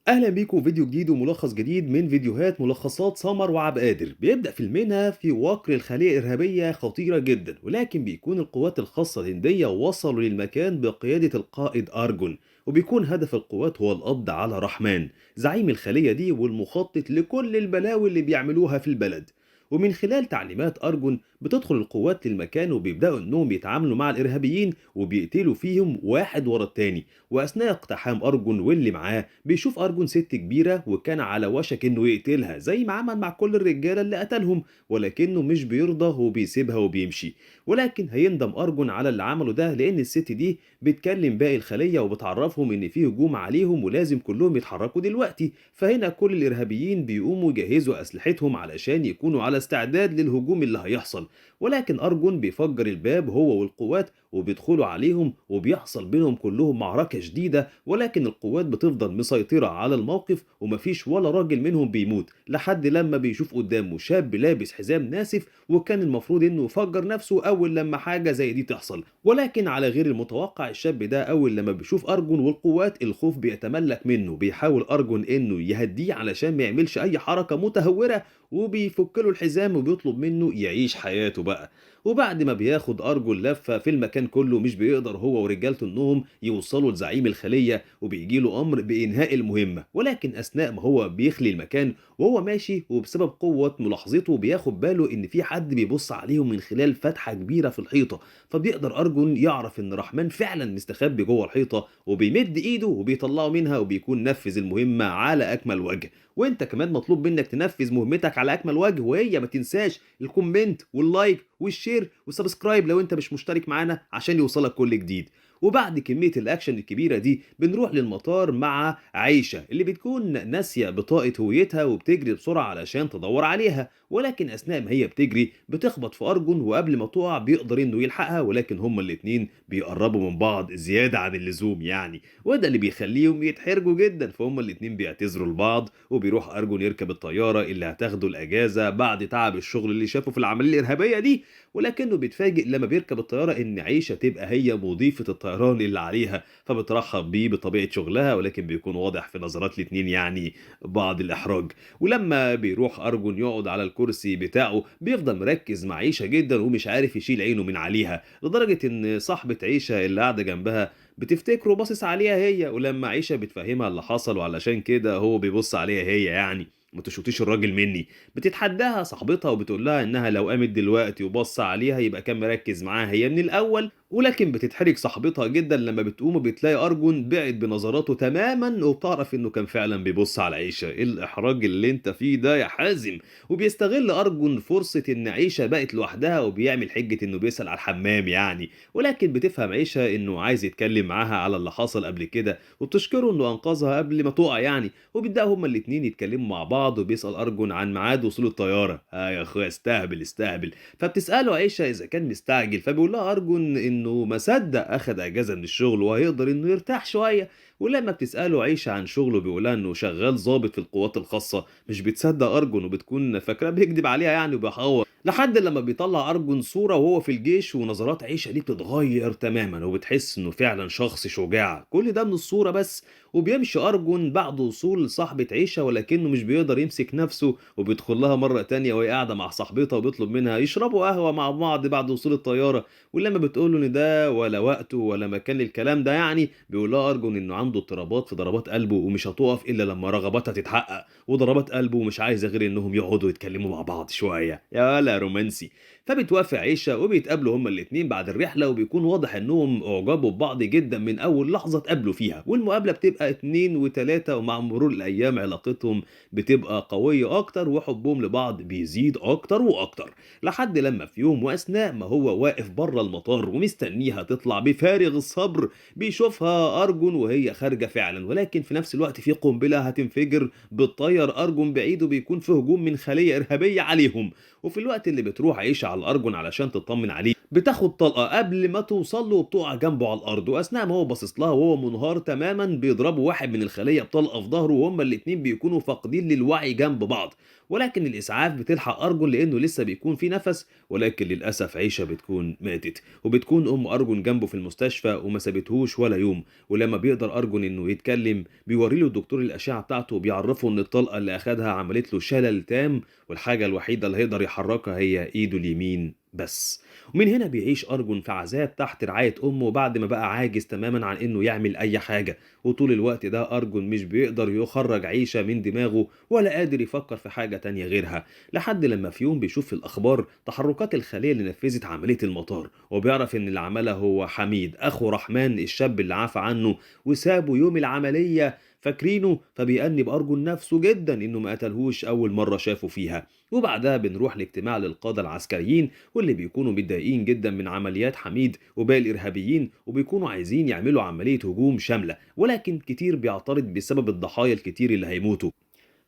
اهلا بيكم في فيديو جديد وملخص جديد من فيديوهات ملخصات سمر وعبد قادر. بيبدأ فيلمنا في وقر الخلية إرهابية خطيرة جدا، ولكن بيكون القوات الخاصة الهندية وصلوا للمكان بقيادة القائد أرجون، وبيكون هدف القوات هو القبض على رحمان زعيم الخلية دي والمخطط لكل البلاوي اللي بيعملوها في البلد. ومن خلال تعليمات أرجون بتدخل القوات للمكان وبيبدأوا إنهم يتعاملوا مع الإرهابيين وبيقتلوا فيهم واحد ورا التاني. وأثناء اقتحام أرجون واللي معاه بيشوف أرجون ست كبيرة وكان على وشك إنه يقتلها زي ما عمل مع كل الرجالة اللي قتلهم، ولكنه مش بيرضى وبيسيبها وبيمشي. ولكن هيندم أرجون على اللي عمله ده لأن الست دي بتكلم باقي الخلية وبتعرفهم إن في هجوم عليهم ولازم كلهم يتحركوا دلوقتي. فهنا كل الإرهابيين بيقوموا يجهزوا أسلحتهم علشان يكونوا على استعداد للهجوم اللي هيحصل. ولكن أرجون بيفجر الباب هو والقوات وبيدخلوا عليهم وبيحصل بينهم كلهم معركة شديدة، ولكن القوات بتفضل مسيطرة على الموقف ومفيش ولا راجل منهم بيموت لحد لما بيشوف قدامه شاب لابس حزام ناسف، وكان المفروض انه يفجر نفسه اول لما حاجة زي دي تحصل. ولكن على غير المتوقع الشاب ده اول لما بيشوف ارجون والقوات الخوف بيتملك منه، بيحاول ارجون انه يهديه علشان ما يعملش اي حركة متهورة وبيفك له الحزام وبيطلب منه يعيش حياته بقى. وبعد ما بياخد أرجل لفة في المكان كله مش بيقدر هو ورجالته إنهم يوصلوا لزعيم الخلية وبيجيله أمر بإنهاء المهمة. ولكن أثناء ما هو بيخلي المكان وهو ماشي وبسبب قوة ملاحظته بياخد باله إن في حد بيبص عليهم من خلال فتحة كبيرة في الحيطة، فبيقدر أرجون يعرف إن رحمن فعلا مستخبي جوه الحيطة وبيمد إيده وبيطلعه منها وبيكون نفذ المهمة على أكمل وجه. وانت كمان مطلوب منك تنفذ مهمتك على اكمل وجه، وهي ما تنساش الكومنت واللايك والشير والسبسكرايب لو انت مش مشترك معانا عشان يوصلك كل جديد. وبعد كمية الأكشن الكبيرة دي بنروح للمطار مع عيشة اللي بتكون ناسية بطاقة هويتها وبتجري بسرعة علشان تدور عليها. ولكن أثناء ما هي بتجري بتخبط في أرجون وقبل ما تقع بيقدر إنه يلحقها، ولكن هما الاتنين بيقربوا من بعض زيادة عن اللزوم يعني، وده اللي بيخليهم يتحرجوا جدا. فهم الاتنين بيعتذروا لبعض وبيروح أرجون يركب الطيارة اللي هتاخده الأجازة بعد تعب الشغل اللي شافه في العملية الإرهابية دي. ولكنه بيتفاجئ لما بيركب الطيارة إن عيشة تبقى هي مضيفة الطيران اللي عليها، فبترحب بيه بطبيعة شغلها، ولكن بيكون واضح في نظرات الاتنين يعني بعض الإحراج. ولما بيروح أرجون يقعد على الكرسي بتاعه بيفضل مركز مع عيشة جدا ومش عارف يشيل عينه من عليها، لدرجة إن صاحبة عيشة اللي قاعدة جنبها بتفتكره باصص عليها هي. ولما عيشة بتفهمها اللي حصل وعلشان كده هو بيبص عليها هي يعني ما تشوطيش الراجل مني، بتتحداها صاحبتها وبتقول لها انها لو قامت دلوقتي وبص عليها يبقى كان مركز معاها هي من الاول. ولكن بتتحرج صاحبتها جدا لما بتقوم وبتلاقي ارجون بعد بنظراته تماما وبتعرف انه كان فعلا بيبص على عيشه. ايه الاحراج اللي انت فيه ده يا حازم؟ وبيستغل ارجون فرصه ان عيشه بقت لوحدها وبيعمل حجه انه بيسال على الحمام يعني. ولكن بتفهم عيشه انه عايز يتكلم معاها على اللي حصل قبل كده وبتشكره انه انقذها قبل ما تقع يعني. وبيبداوا هما الاتنين يتكلموا مع بعض وبيسال ارجون عن ميعاد وصول الطياره. يا اخويا استهبل استهبل. فبتساله عيشه اذا كان مستعجل، فبيقول لها ارجون انه ما صدق اخد اجازه من الشغل وهيقدر انه يرتاح شويه. ولما بتساله عيشه عن شغله بيقولها انه شغال ضابط في القوات الخاصه. مش بتصدق ارجون وبتكون فاكراه بيكذب عليها يعني وبيحور، لحد لما بيطلع أرجون صورة وهو في الجيش ونظرات عيشة دي بتتغير تماما وبتحس إنه فعلا شخص شجاع. كل ده من الصورة بس. وبيمشي أرجون بعد وصول صاحبة عيشة ولكنه مش بيقدر يمسك نفسه وبيدخل لها مرة تانية وهي قاعدة مع صاحبتها وبيطلب منها يشربوا قهوة مع بعض بعد وصول الطيارة. ولما بتقول له إن ده ولا وقته ولا مكان للكلام ده يعني بيقول لها أرجون إنه عنده اضطرابات في ضربات قلبه ومش هتقف إلا لما رغباتها تتحقق، وضربات قلبه مش عايزة غير إنهم يقعدوا يتكلموا مع بعض شوية. يا ولا رومانسي. فبتوافق عيشة وبيتقابلوا هما الاتنين بعد الرحلة وبيكون واضح انهم اعجبوا ببعض جدا من اول لحظة اتقابلوا فيها. والمقابلة بتبقى اتنين وتلاتة ومع مرور الايام علاقتهم بتبقى قوية اكتر وحبهم لبعض بيزيد اكتر واكتر، لحد لما في يوم واثناء ما هو واقف بره المطار ومستنيها تطلع بفارغ الصبر بيشوفها ارجون وهي خارجة فعلا. ولكن في نفس الوقت في قنبلة هتنفجر بتطير ارجون بعيد وبيكون في هجوم من خلية ارهابية عليهم. وفي الوقت اللي بتروح عيشة على الأرجون علشان تطمن عليه بتاخد طلقة قبل ما توصل له وبتقع جنبه على الأرض، وأثناء ما هو باصص لها وهو منهار تمامًا بيضربوا واحد من الخلية بطلقة في ضهره، وهما الاتنين بيكونوا فاقدين للوعي جنب بعض، ولكن الإسعاف بتلحق أرجون لأنه لسه بيكون في نفس، ولكن للأسف عيشة بتكون ماتت، وبتكون أم أرجون جنبه في المستشفى وما سابتهوش ولا يوم، ولما بيقدر أرجون إنه يتكلم بيوري له الدكتور الأشعة بتاعته وبيعرفه إن الطلقة اللي أخدها عملت له شلل تام، والحاجة الوحيدة اللي هيقدر يحركها هي إيده اليمين بس. ومن هنا بيعيش أرجون في عذاب تحت رعاية أمه بعد ما بقى عاجز تماما عن إنه يعمل أي حاجة، وطول الوقت ده أرجون مش بيقدر يخرج عيشة من دماغه ولا قادر يفكر في حاجة تانية غيرها، لحد لما في يوم بيشوف في الأخبار تحركات الخلية اللي نفذت عملية المطار، وبيعرف إن اللي عملها هو حميد أخو رحمن الشاب اللي عفى عنه وسابه يوم العملية فاكرينه، فبيأنب أرجون نفسه جدا إنه ما قتلهوش أول مرة شافه فيها. وبعدها بنروح لاجتماع للقادة العسكريين واللي بيكونوا متضايقين جدا من عمليات حميد وباقي الإرهابيين، وبيكونوا عايزين يعملوا عملية هجوم شاملة، ولكن كتير بيعترض بسبب الضحايا الكتير اللي هيموتوا.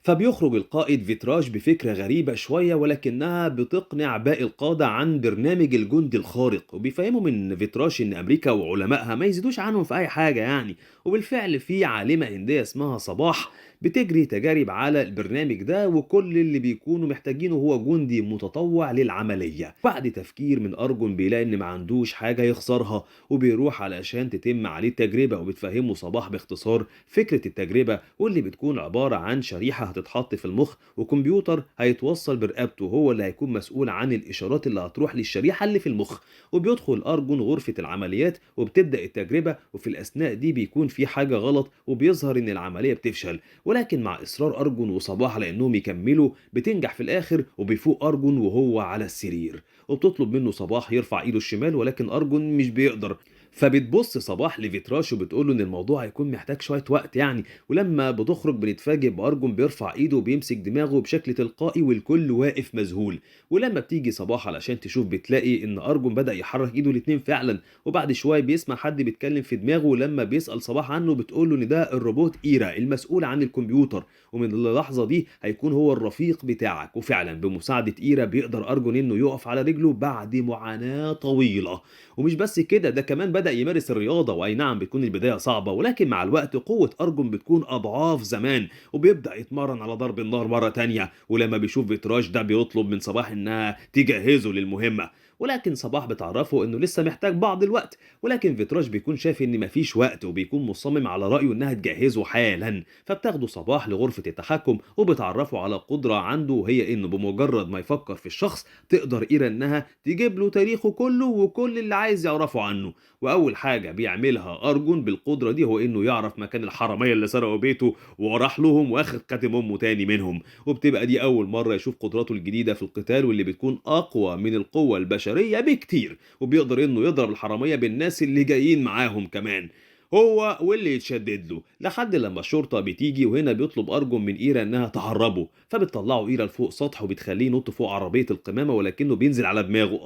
فبيخرج القائد فيتراش بفكرة غريبة شوية ولكنها بتقنع باقي القادة عن برنامج الجندي الخارق، وبيفهموا من فيتراش إن أمريكا وعلمائها ما يزيدوش عنهم في أي حاجة يعني. وبالفعل في عالمة هندية اسمها صباح بتجري تجارب على البرنامج ده، وكل اللي بيكونوا محتاجينه هو جندي متطوع للعملية. بعد تفكير من أرجون بيلاقي إن ما عندوش حاجة يخسرها، وبيروح علشان تتم عليه التجربة، وبتفهمه صباح باختصار فكرة التجربة، واللي بتكون عبارة عن شريحة هتتحط في المخ وكمبيوتر هيتوصل برقبته هو اللي هيكون مسؤول عن الإشارات اللي هتروح للشريحة اللي في المخ. وبيدخل أرجون غرفة العمليات وبتبدأ التجربة، وفي الأثناء دي بيكون في حاجة غلط وبيظهر إن العملية بتفشل، ولكن مع إصرار أرجون وصباح لأنهم يكملوا بتنجح في الآخر، وبيفوق أرجون وهو على السرير، وبتطلب منه صباح يرفع إيده الشمال ولكن أرجون مش بيقدر. فبتبص صباح لفيتراش وبتقول له ان الموضوع هيكون محتاج شويه وقت يعني، ولما بتخرج بنتفاجئ بارجون بيرفع ايده وبيمسك دماغه بشكل تلقائي والكل واقف مذهول. ولما بتيجي صباح علشان تشوف بتلاقي ان ارجون بدأ يحرك ايده الاتنين فعلا، وبعد شويه بيسمع حد بيتكلم في دماغه، ولما بيسأل صباح عنه بتقول له ان ده الروبوت ايرا المسؤول عن الكمبيوتر، ومن اللحظه دي هيكون هو الرفيق بتاعك. وفعلا بمساعده ايرا بيقدر ارجون انه يقف على رجله بعد معاناه طويله. ومش بس كده، ده كمان بدأ يمارس الرياضة، وأي نعم بتكون البداية صعبة ولكن مع الوقت قوة أرجون بتكون أضعاف زمان، وبيبدأ يتمرن على ضرب النار مرة تانية. ولما بيشوف فيتراش ده بيطلب من صباح إنها تجهزه للمهمة، ولكن صباح بتعرفه إنه لسه محتاج بعض الوقت، ولكن فيتراش بيكون شايف إن مفيش وقت وبيكون مصمم على رأيه إنها تجهزه حالا. فبتاخده صباح لغرفة التحكم وبتعرفه على قدرة عنده، وهي إنه بمجرد ما يفكر في الشخص تقدر إيرا إنها تجيب له تاريخه كله وكل اللي عايز يعرفه عنه. واول حاجه بيعملها ارجون بالقدره دي هو انه يعرف مكان الحراميه اللي سرقوا بيته وراح لهم واخد خاتم امه تاني منهم، وبتبقى دي اول مره يشوف قدراته الجديده في القتال واللي بتكون اقوى من القوه البشريه بكتير، وبيقدر انه يضرب الحراميه بالناس اللي جايين معاهم كمان هو واللي يتشدد له، لحد لما الشرطة بتيجي. وهنا بيطلب أرجون من إيرا إنها تهربه، فبتطلعه إيرا لفوق سطح وبتخليه ينط فوق عربية القمامة ولكنه بينزل على دماغه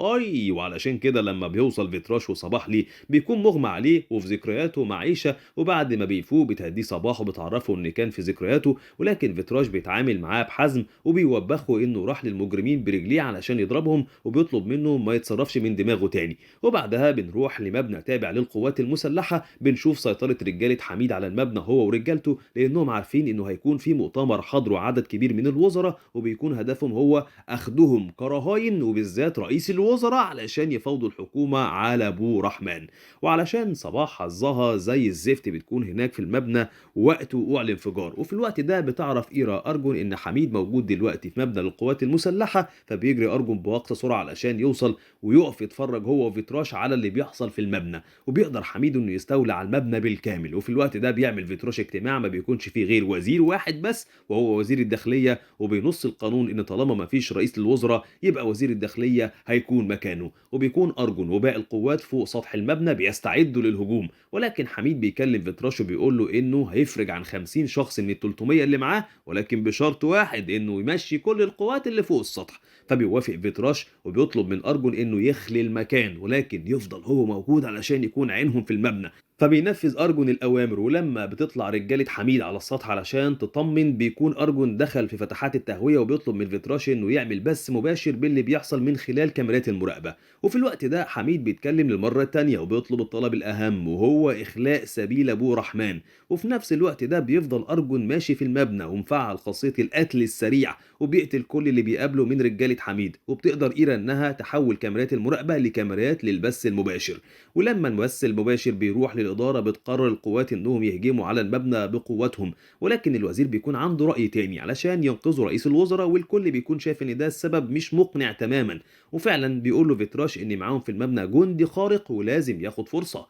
وعلشان كده لما بيوصل فيتراش وصباح ليه بيكون مغمى عليه وفي ذكرياته مع عيشة، وبعد ما بيفوق بتهديه صباح وبتعرفه إن كان في ذكرياته، ولكن فيتراش بيتعامل معاه بحزم وبيوبخه إنه راح للمجرمين برجليه علشان يضربهم، وبيطلب منه ما يتصرفش من دماغه تاني. وبعدها بنروح لمبنى تابع للقوات المسلحة، بنشوف سيطرة رجالة حميد على المبنى هو ورجالته، لأنهم عارفين إنه هيكون في مؤتمر حضره عدد كبير من الوزراء، وبيكون هدفهم هو أخدهم كرهاين وبالذات رئيس الوزراء علشان يفاوضوا الحكومة على أبو رحمن. وعلشان صباح حظها زي الزفت بتكون هناك في المبنى وقت وقوع الانفجار، وفي الوقت ده بتعرف إيرا أرجون إن حميد موجود دلوقتي في مبنى للقوات المسلحة، فبيجري أرجون بأقصى سرعة علشان يوصل ويقف يتفرج هو وفيتراش على اللي بيحصل في المبنى. وبيقدر حميد انه يستولى على المبنى بالكامل، وفي الوقت ده بيعمل فيتراش اجتماع ما بيكونش فيه غير وزير واحد بس وهو وزير الداخلية، وبينص القانون ان طالما ما فيش رئيس للوزراء يبقى وزير الداخلية هيكون مكانه. وبيكون أرجون وباقي القوات فوق سطح المبنى بيستعدوا للهجوم، ولكن حميد بيكلم فيتراش وبيقول له انه هيفرج عن 50 شخص من ال 300 اللي معاه، ولكن بشرط واحد انه يمشي كل القوات اللي فوق السطح. فبيوافق فيتراش وبيطلب من أرجون انه يخلي المكان ولكن يفضل هو موجود علشان يكون عينهم في المبنى. فبينفذ أرجون الأوامر، ولما بتطلع رجالة حميد على السطح علشان تطمن بيكون أرجون دخل في فتحات التهوية وبيطلب من فيتراش إنه يعمل بث مباشر باللي بيحصل من خلال كاميرات المراقبة. وفي الوقت ده حميد بيتكلم للمرة التانية وبيطلب الطلب الأهم وهو إخلاء سبيل أبو رحمن. وفي نفس الوقت ده بيفضل أرجون ماشي في المبنى ومفعل خاصية القتل السريع وبيقتل كل اللي بيقابله من رجالة حميد. وبتقدر إيرا إنها تحول كاميرات المراقبة لكاميرات للبث المباشر. ولما الممثل المباشر بيروح للإدارة بتقرر القوات إنهم يهجموا على المبنى بقوتهم، ولكن الوزير بيكون عنده رأي تاني علشان ينقذوا رئيس الوزراء، والكل بيكون شايف إن ده السبب مش مقنع تماما. وفعلا بيقول له فيتراش إن معاهم في المبنى جندي خارق ولازم ياخد فرصة.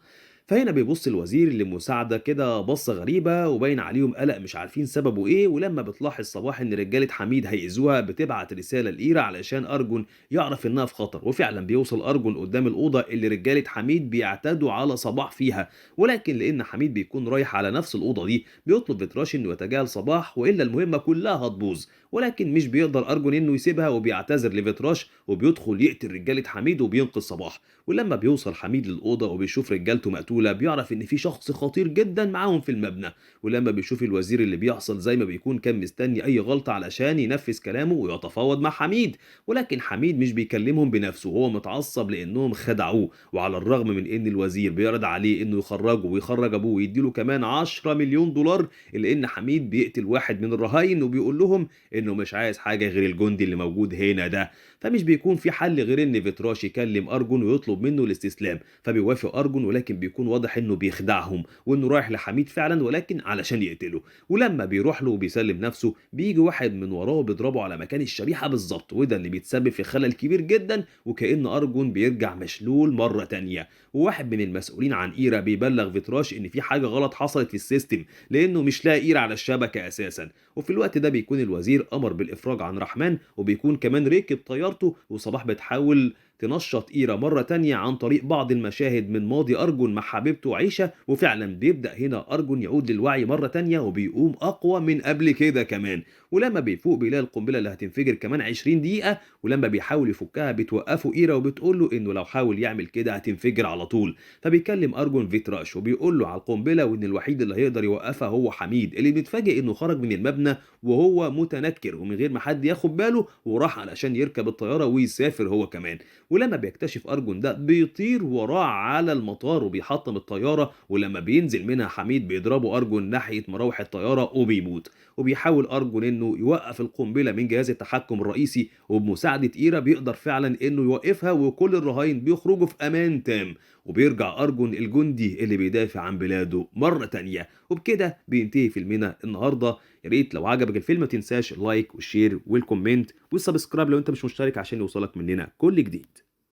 فهنا بيبص الوزير لمساعدة كده بصة غريبة وباين عليهم قلق مش عارفين سببه ايه. ولما بتلاحظ صباح ان رجالة حميد هيأذوها بتبعت رسالة لإيرا علشان أرجون يعرف انها في خطر. وفعلا بيوصل أرجون قدام الأوضة اللي رجالة حميد بيعتدوا على صباح فيها، ولكن لأن حميد بيكون رايح على نفس الأوضة دي بيطلب فيتراش انه يتجاهل صباح وإلا المهمة كلها هتبوظ. ولكن مش بيقدر أرجون انه يسيبها وبيعتذر لفيتراش وبيدخل يقتل رجالة حميد وبينقذ صباح. ولما بيوصل حميد للأوضة وبيشوف رجالته مقتولة بيعرف إن في شخص خطير جدا معاهم في المبنى. ولما بيشوف الوزير اللي بيحصل زي ما بيكون كان مستني أي غلطة علشان ينفذ كلامه ويتفاوض مع حميد، ولكن حميد مش بيكلمهم بنفسه وهو متعصب لأنهم خدعوه. وعلى الرغم من إن الوزير بيعرض عليه إنه يخرجه ويخرج أبوه ويديله كمان 10 مليون دولار، إلا إن حميد بيقتل واحد من الرهاين وبيقول لهم إنه مش عايز حاجة غير الجندي اللي موجود هنا ده. فمش بيكون في حل غير ان فيتراش يكلم ارجون ويطلب منه الاستسلام. فبيوافق ارجون ولكن بيكون واضح انه بيخدعهم وانه رايح لحميد فعلا ولكن علشان يقتله. ولما بيروح له وبيسلم نفسه بيجي واحد من وراه وبيضربه على مكان الشريحه بالظبط، وده اللي بيتسبب في خلل كبير جدا وكأن ارجون بيرجع مشلول مره تانية. وواحد من المسؤولين عن ايرا بيبلغ فيتراش ان في حاجه غلط حصلت في السيستم لانه مش لاقي ايرا على الشبكه اساسا. وفي الوقت ده بيكون الوزير امر بالافراج عن رحمن وبيكون كمان ركب طيارته، وصباح بتحاول تنشط إيرا مرة تانية عن طريق بعض المشاهد من ماضي أرجون مع حبيبته عيشة. وفعلا بيبدأ هنا أرجون يعود للوعي مرة تانية وبيقوم أقوى من قبل كده كمان. ولما بيفوق بيلاقي القنبلة اللي هتنفجر كمان 20 دقيقة، ولما بيحاول يفكها بتوقفه إيرا وبتقول له إنه لو حاول يعمل كده هتنفجر على طول. فبيكلم أرجون فيتراش وبيقول له على القنبلة وإن الوحيد اللي هيقدر يوقفها هو حميد، اللي بيتفاجئ إنه خرج من المبنى وهو متنكر ومن غير ما حد ياخد باله وراح علشان يركب الطيارة ويسافر هو كمان. ولما بيكتشف أرجون ده بيطير وراه على المطار وبيحطم الطيارة، ولما بينزل منها حميد بيضربه أرجون ناحية مراوح الطيارة وبيموت. وبيحاول أرجون إنه يوقف القنبلة من جهاز التحكم الرئيسي، وبمساعدة إيرا بيقدر فعلا إنه يوقفها وكل الرهاين بيخرجوا في أمان تام. وبيرجع أرجون الجندي اللي بيدافع عن بلاده مرة تانية. وبكده بينتهي فيلمنا النهارده. يا ريت لو عجبك الفيلم ما تنساش اللايك والشير والكومنت والسبسكرايب لو انت مش مشترك عشان يوصلك مننا كل جديد.